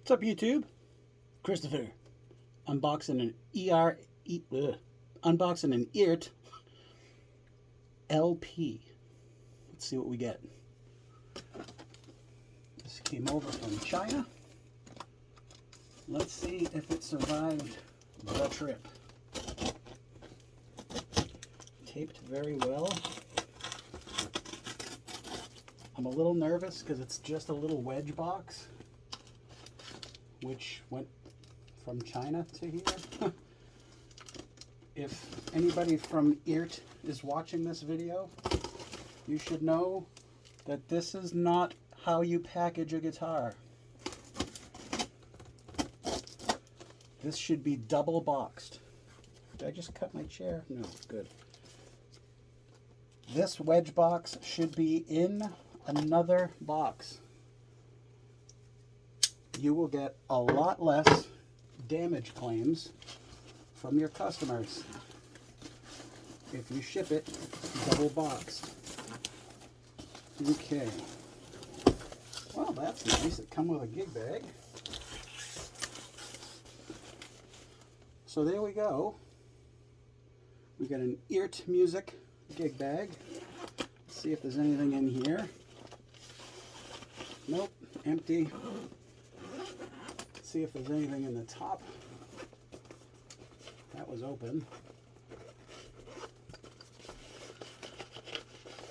What's up, YouTube? Christopher unboxing an unboxing an Eart LP. Let's see what we get. This came over from China. Let's see if it survived the trip. Taped very well. I'm a little nervous because it's just a little wedge box, which went from China to here. If anybody from Eart is watching this video, you should know that this is not how you package a guitar. This should be double boxed. Did I just cut my chair? No, good. This wedge box should be in another box. You will get a lot less damage claims from your customers if you ship it double boxed. Okay. Well, that's nice. It comes with a gig bag. So there we go. We got an Eart Music gig bag. Let's see if there's anything in here. Nope, empty. Let's see if there's anything in the top. That was open.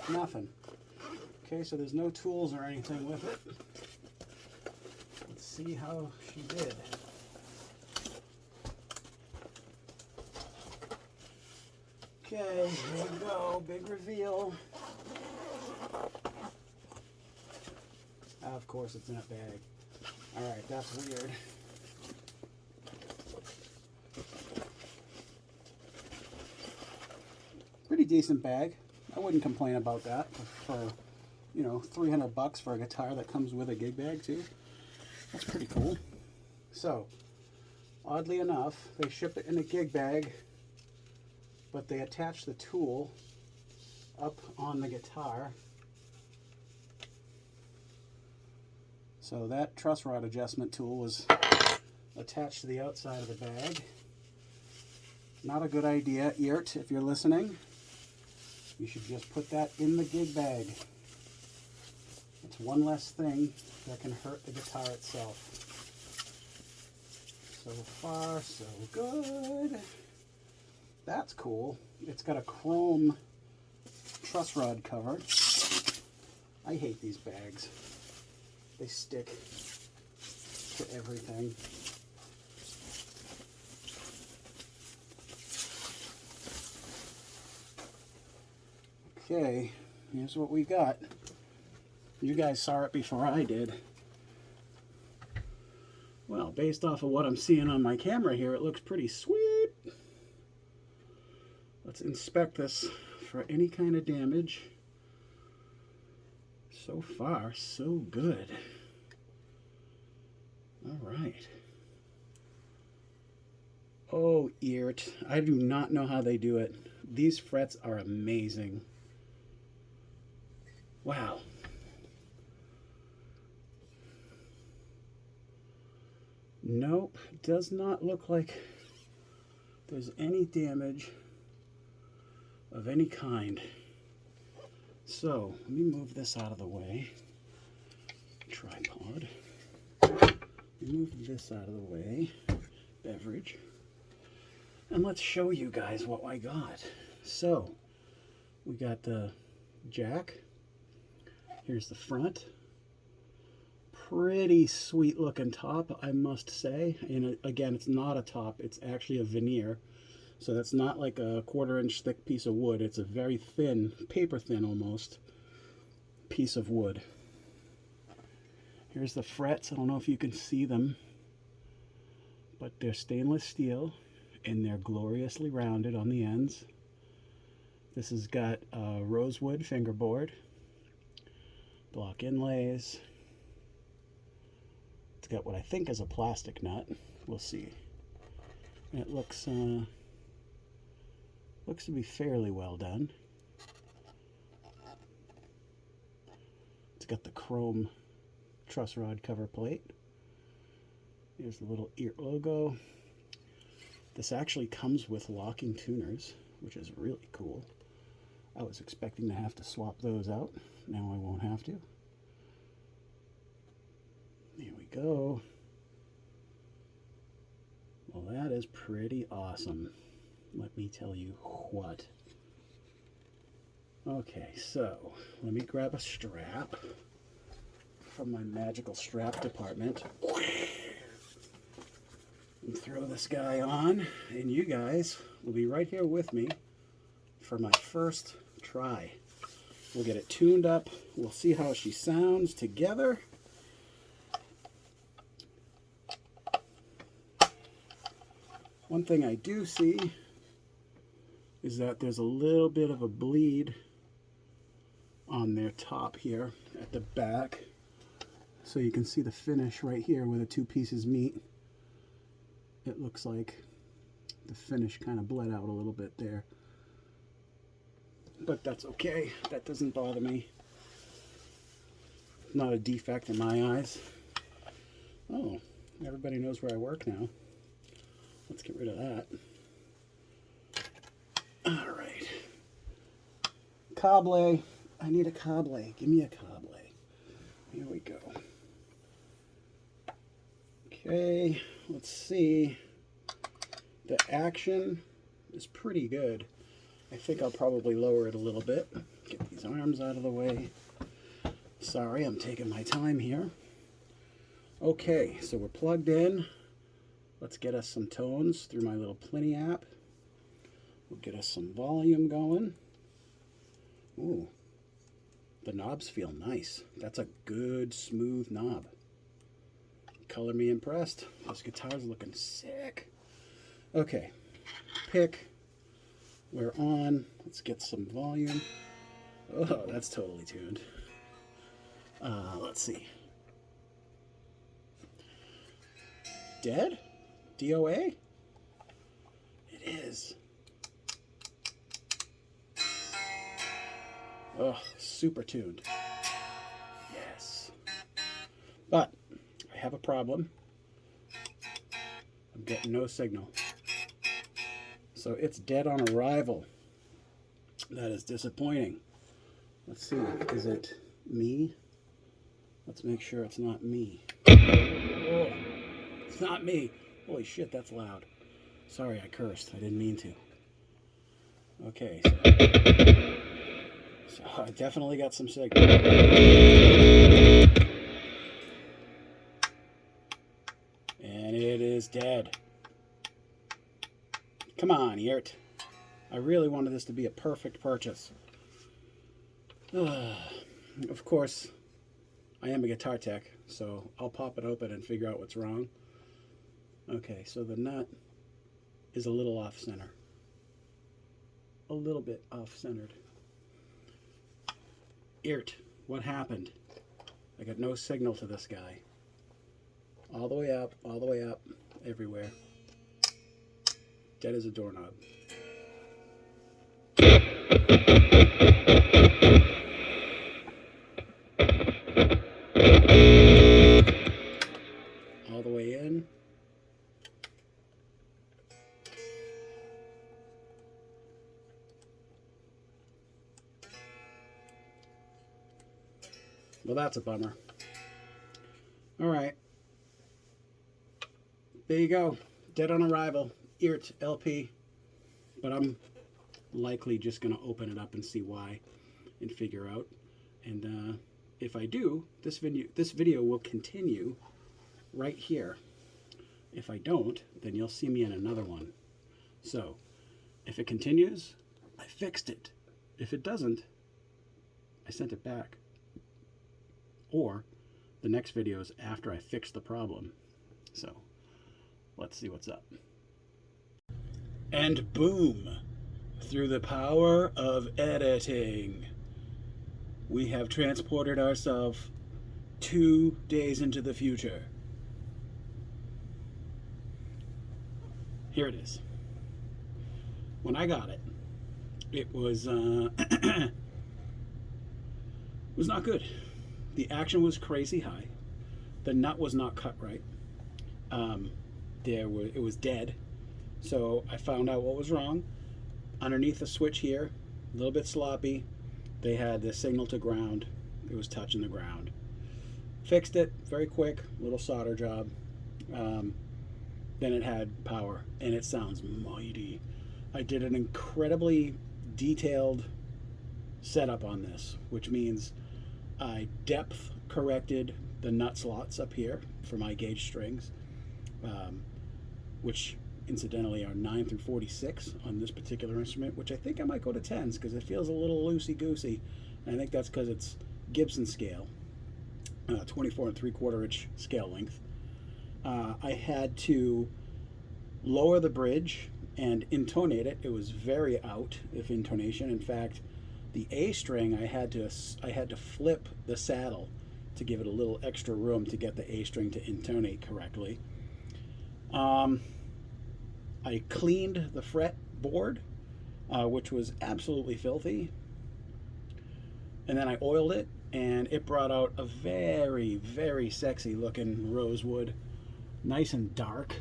Nothing. Okay, so there's no tools or anything with it. Let's see how she did. Okay, here we go. Big reveal. Of course it's in a bag. Alright, that's weird. Pretty decent bag. I wouldn't complain about that for, you know, $300 for a guitar that comes with a gig bag too. That's pretty cool. So, oddly enough, they ship it in a gig bag, but they attach the tool up on the guitar. So that truss rod adjustment tool was attached to the outside of the bag. Not a good idea, Eart, if you're listening. You should just put that in the gig bag. It's one less thing that can hurt the guitar itself. So far, so good. That's cool. It's got a chrome truss rod cover. I hate these bags. They stick to everything. Okay, here's what we got. You guys saw it before I did. Well, based off of what I'm seeing on my camera here, it looks pretty sweet. Let's inspect this for any kind of damage. So far, so good. All right. Oh, Eart. I do not know how they do it. These frets are amazing. Wow. Nope, does not look like there's any damage of any kind. So, let me move this out of the way. Tripod. Move this out of the way. Beverage. And let's show you guys what I got. So, we got the jack. Here's the front. Pretty sweet looking top, I must say. And again, it's not a top, it's actually a veneer. So that's not like a 1/4 inch thick piece of wood. It's a very thin, paper thin almost, piece of wood. Here's the frets. I don't know if you can see them, but they're stainless steel and they're gloriously rounded on the ends. This has got a rosewood fingerboard, block inlays. It's got what I think is a plastic nut. We'll see. And it looks to be fairly well done. It's got the chrome truss rod cover plate. Here's the little Eart logo. This actually comes with locking tuners, which is really cool. I was expecting to have to swap those out. Now I won't have to. Here we go. Well, that is pretty awesome. Let me tell you what. Okay, so let me grab a strap from my magical strap department and throw this guy on, and you guys will be right here with me for my first try. We'll get it tuned up. We'll see how she sounds together. One thing I do see is that there's a little bit of a bleed on their top here at the back. So you can see the finish right here where the two pieces meet. It looks like the finish kind of bled out a little bit there. But that's okay. That doesn't bother me. Not a defect in my eyes. Oh, everybody knows where I work now. Let's get rid of that. All right. Cable. I need a cable. Give me a cable. Here we go. Okay, let's see. The action is pretty good. I think I'll probably lower it a little bit. Get these arms out of the way. Sorry, I'm taking my time here. Okay, so we're plugged in. Let's get us some tones through my little Plini app. We'll get us some volume going. Ooh, the knobs feel nice. That's a good, smooth knob. Color me impressed. This guitar's looking sick. Okay, pick. We're on. Let's get some volume. Oh, that's totally tuned. Let's see. Dead? DOA? It is. Oh, super tuned. Yes. But I have a problem. I'm getting no signal. So it's dead on arrival. That is disappointing. Let's see. Is it me? Let's make sure it's not me. Oh, it's not me. Holy shit, that's loud. Sorry, I cursed. I didn't mean to. Okay, so I definitely got some signal. And it is dead. Come on, Eart. I really wanted this to be a perfect purchase. Of course, I am a guitar tech, so I'll pop it open and figure out what's wrong. Okay, so the nut is a little off-center. A little bit off-centered. Eart, what happened? I got no signal to this guy. All the way up, everywhere. Dead as a doorknob. All the way in. Well, that's a bummer. All right. There you go. Dead on arrival. Eart LP. But I'm likely just going to open it up and see why and figure out. And if I do, this video will continue right here. If I don't, then you'll see me in another one. So, if it continues, I fixed it. If it doesn't, I sent it back. Or the next video is after I fix the problem. So, let's see what's up. And boom! Through the power of editing, we have transported ourselves 2 days into the future. Here it is. When I got it, it was it was not good. The action was crazy high. The nut was not cut right. it was dead. So I found out what was wrong. Underneath the switch here, a little bit sloppy, they had the signal to ground. It was touching the ground. Fixed it very quick, little solder job. Then it had power, and it sounds mighty. I did an incredibly detailed setup on this, which means I depth corrected the nut slots up here for my gauge strings, which incidentally are 9 through 46 on this particular instrument, which I think I might go to 10s because it feels a little loosey-goosey, and I think that's because it's Gibson scale, 24 3/4 inch scale length. I had to lower the bridge and intonate it. It was very out of intonation. In fact, the A string I had to flip the saddle to give it a little extra room to get the A string to intonate correctly. I cleaned the fret board, which was absolutely filthy, and then I oiled it, and it brought out a very, very sexy looking rosewood, nice and dark.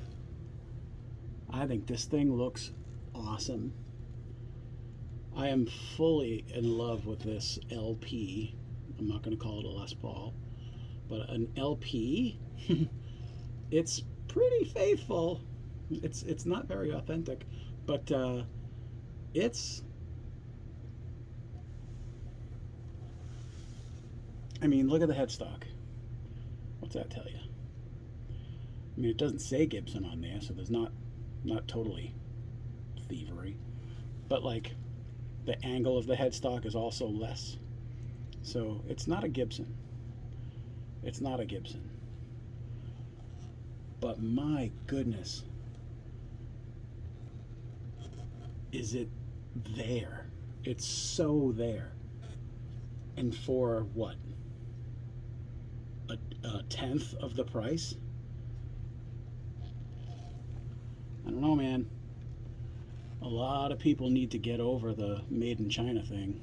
I think this thing looks awesome. I am fully in love with this LP. I'm not going to call it a Les Paul, but an LP. It's pretty faithful. It's not very authentic, but it's, I mean, look at the headstock. What's that tell you? I mean, it doesn't say Gibson on there, so there's not totally thievery, but like the angle of the headstock is also less, so it's not a Gibson. It's not a Gibson. But my goodness, is it there? It's so there. And for what? A tenth of the price? I don't know, man. A lot of people need to get over the made in China thing.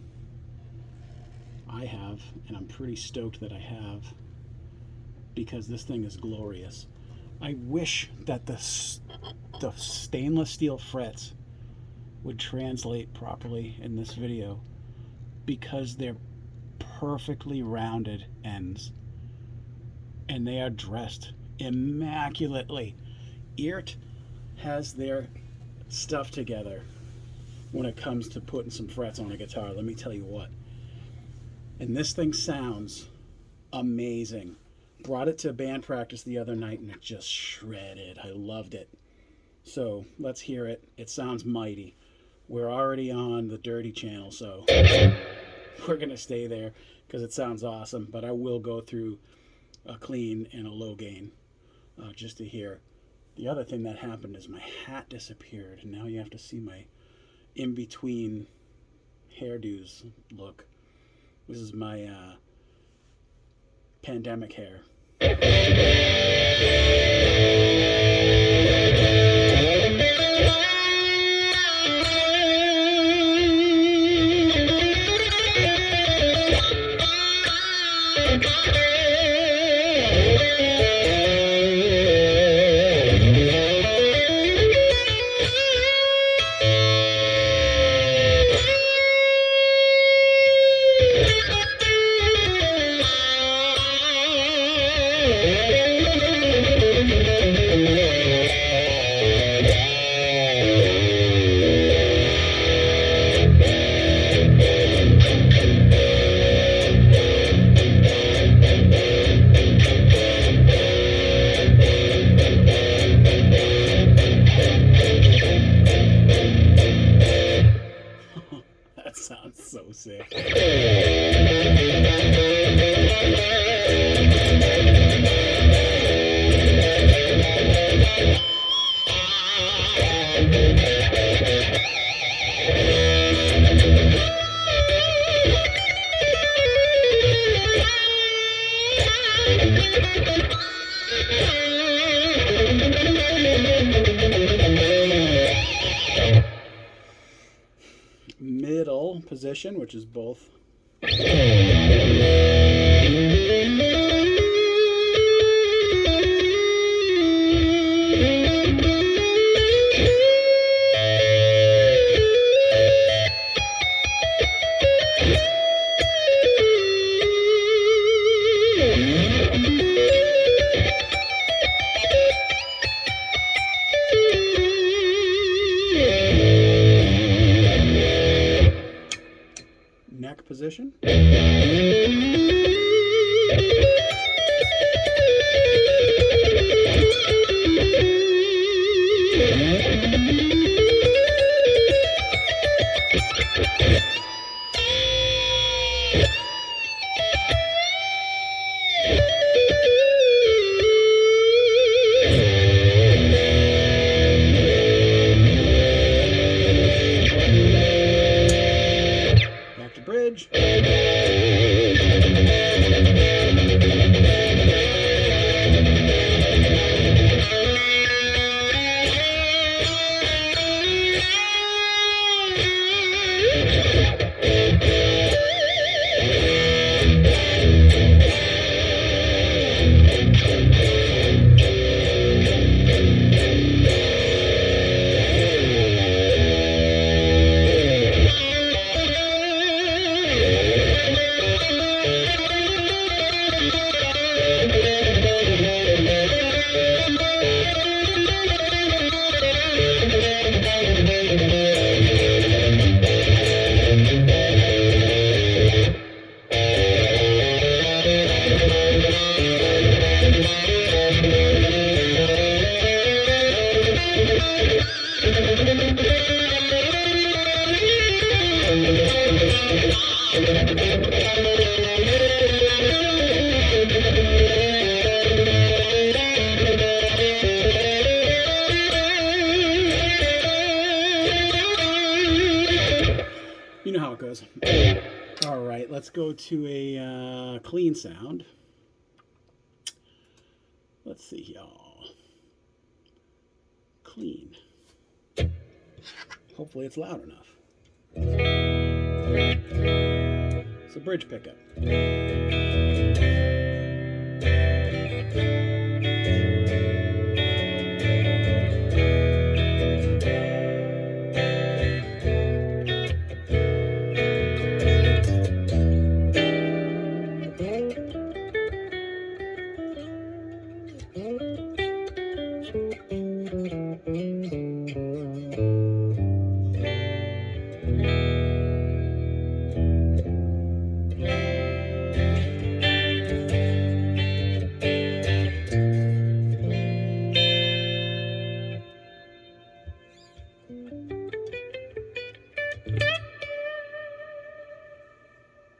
I have, and I'm pretty stoked that I have, because this thing is glorious. I wish that the stainless steel frets would translate properly in this video, because they're perfectly rounded ends and they are dressed immaculately. Eart has their stuff together when it comes to putting some frets on a guitar, let me tell you what. And this thing sounds amazing. Brought it to band practice the other night and it just shredded. I loved it. So let's hear it. It sounds mighty. We're already on the dirty channel, so we're gonna stay there because it sounds awesome, but I will go through a clean and a low gain just to hear. The other thing that happened is my hat disappeared, and now you have to see my in-between hairdos look. This is my pandemic hair. That sounds so sick. Middle position, which is both. position. Back to bridge. You know how it goes. All right, let's go to a clean sound. Let's see, y'all. Clean. Hopefully it's loud enough. It's a bridge pickup.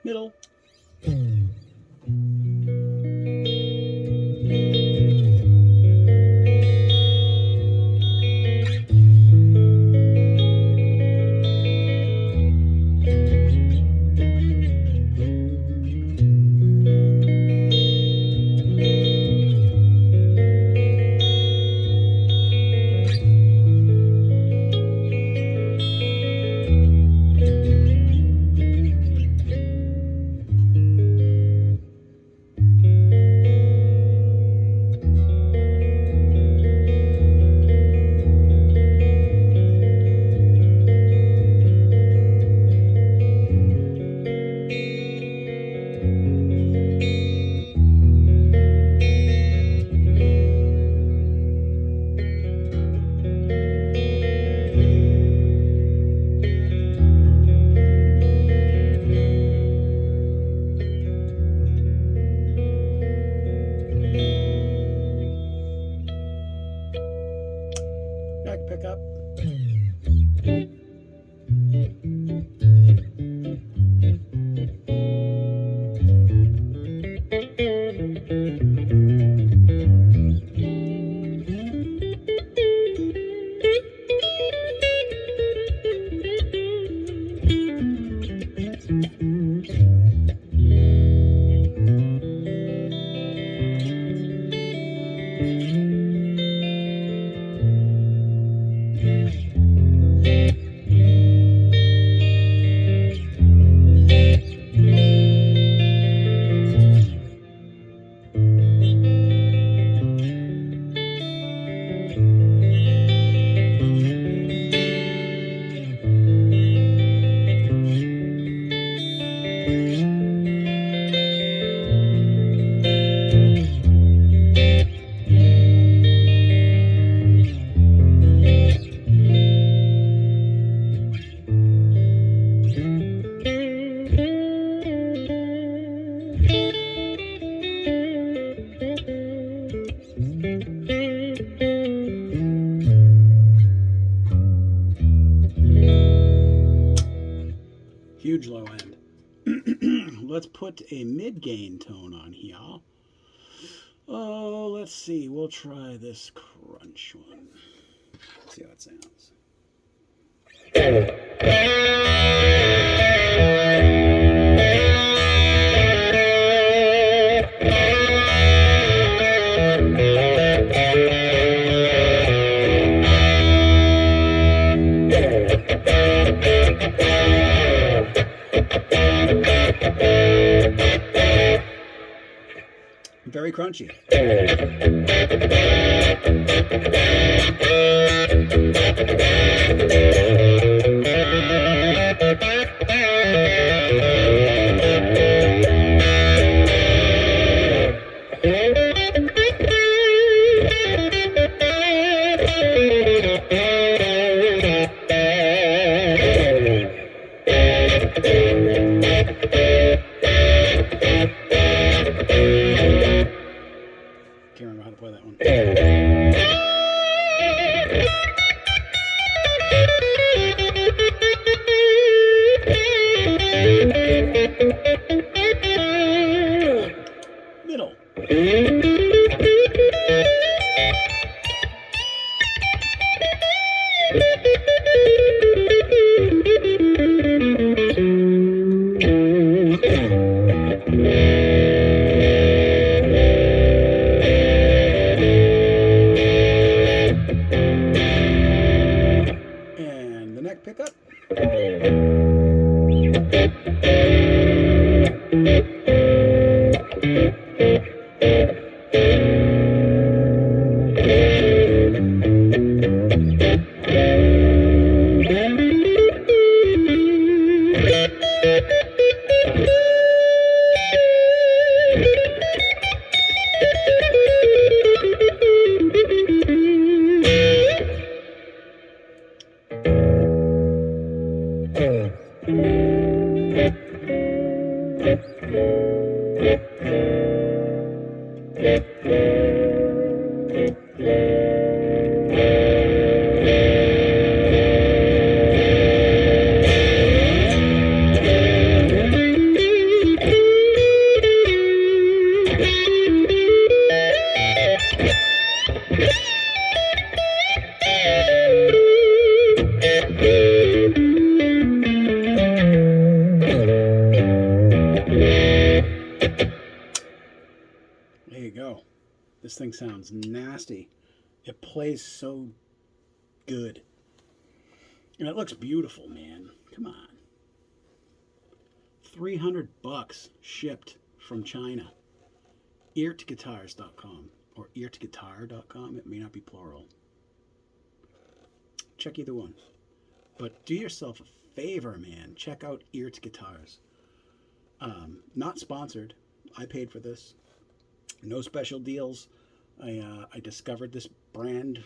Middle. Back pickup. huge low end. Let's put a mid-gain tone on here. Oh, let's see. We'll try this crunch one. Let's see how it sounds. Very crunchy. Can't remember how to play that one. Middle. And the neck pickup. There you go. This thing sounds nasty. It plays so good. And it looks beautiful, man. Come on. $300 shipped from China. Eartguitars.com or eartguitar.com. It may not be plural. Check either one. But do yourself a favor, man. Check out Eart Guitars. Not sponsored. I paid for this. No special deals. I discovered this brand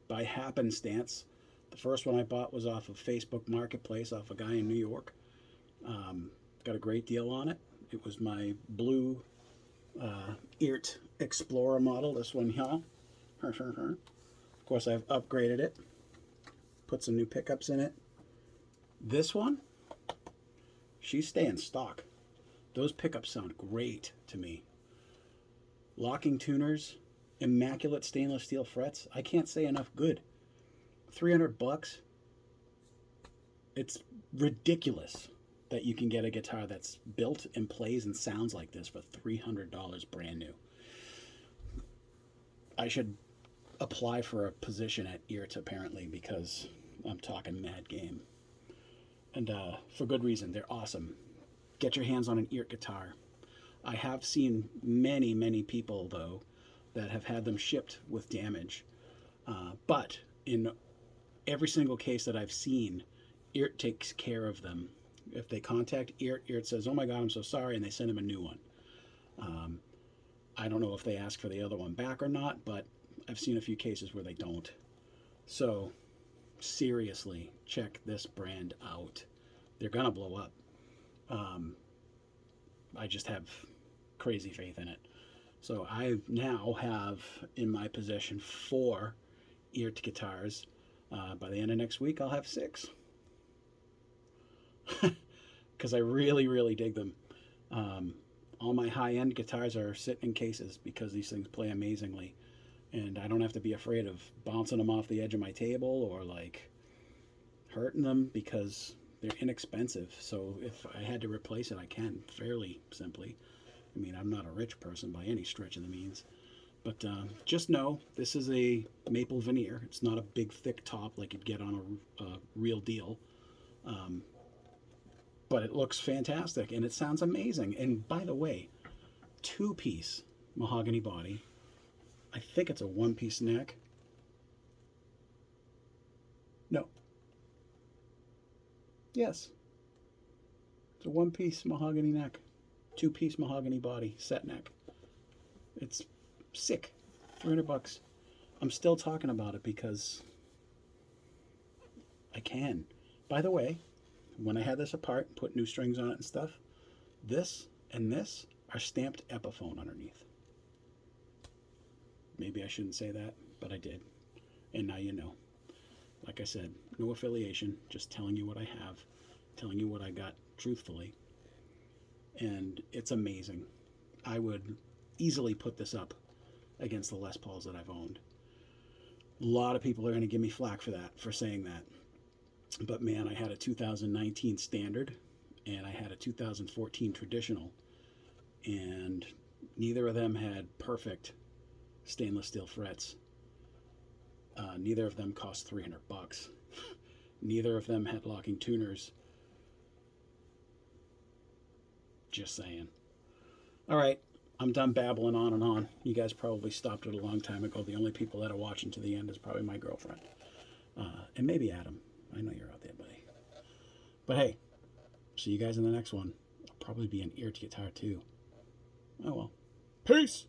by happenstance. The first one I bought was off of Facebook Marketplace, off a guy in New York. Got a great deal on it. It was my blue Eart Explorer model, this one here. Of course, I've upgraded it. Put some new pickups in it. This one, she's staying stock. Those pickups sound great to me. Locking tuners, immaculate stainless steel frets. I can't say enough good. $300. It's ridiculous that you can get a guitar that's built and plays and sounds like this for $300 brand new. I should apply for a position at Eart apparently, because I'm talking mad game. And for good reason. They're awesome. Get your hands on an Eart guitar. I have seen many, many people, though, that have had them shipped with damage. But in every single case that I've seen, Eart takes care of them. If they contact Eart, Eart says, "Oh my God, I'm so sorry," and they send them a new one. I don't know if they ask for the other one back or not, but I've seen a few cases where they don't. So seriously, check this brand out. They're gonna blow up. I just have crazy faith in it. So I now have in my possession 4 Eart guitars. By the end of next week, I'll have 6. because I really, really dig them. All my high-end guitars are sitting in cases because these things play amazingly. And I don't have to be afraid of bouncing them off the edge of my table or like hurting them because they're inexpensive. So if I had to replace it, I can fairly simply. I mean, I'm not a rich person by any stretch of the means. But just know this is a maple veneer. It's not a big, thick top like you'd get on a real deal. But it looks fantastic and it sounds amazing. And by the way, 2-piece mahogany body. I think it's a 1-piece neck. No. Yes. It's a 1-piece mahogany neck. 2-piece mahogany body, set neck. It's sick. $300. I'm still talking about it because I can. By the way, when I had this apart and put new strings on it and stuff, this and this are stamped Epiphone underneath. Maybe I shouldn't say that, but I did. And now you know. Like I said, no affiliation, just telling you what I have, telling you what I got truthfully. And it's amazing. I would easily put this up against the Les Pauls that I've owned. A lot of people are going to give me flack for that, for saying that. But man, I had a 2019 standard and I had a 2014 traditional, and neither of them had perfect stainless steel frets. Neither of them cost $300. Neither of them had locking tuners. Just saying. All right, I'm done babbling on and on. You guys probably stopped it a long time ago. The only people that are watching to the end is probably my girlfriend. And maybe Adam. I know you're out there, buddy. But hey, see you guys in the next one. I'll probably be an Eart guitar too. Oh well. Peace!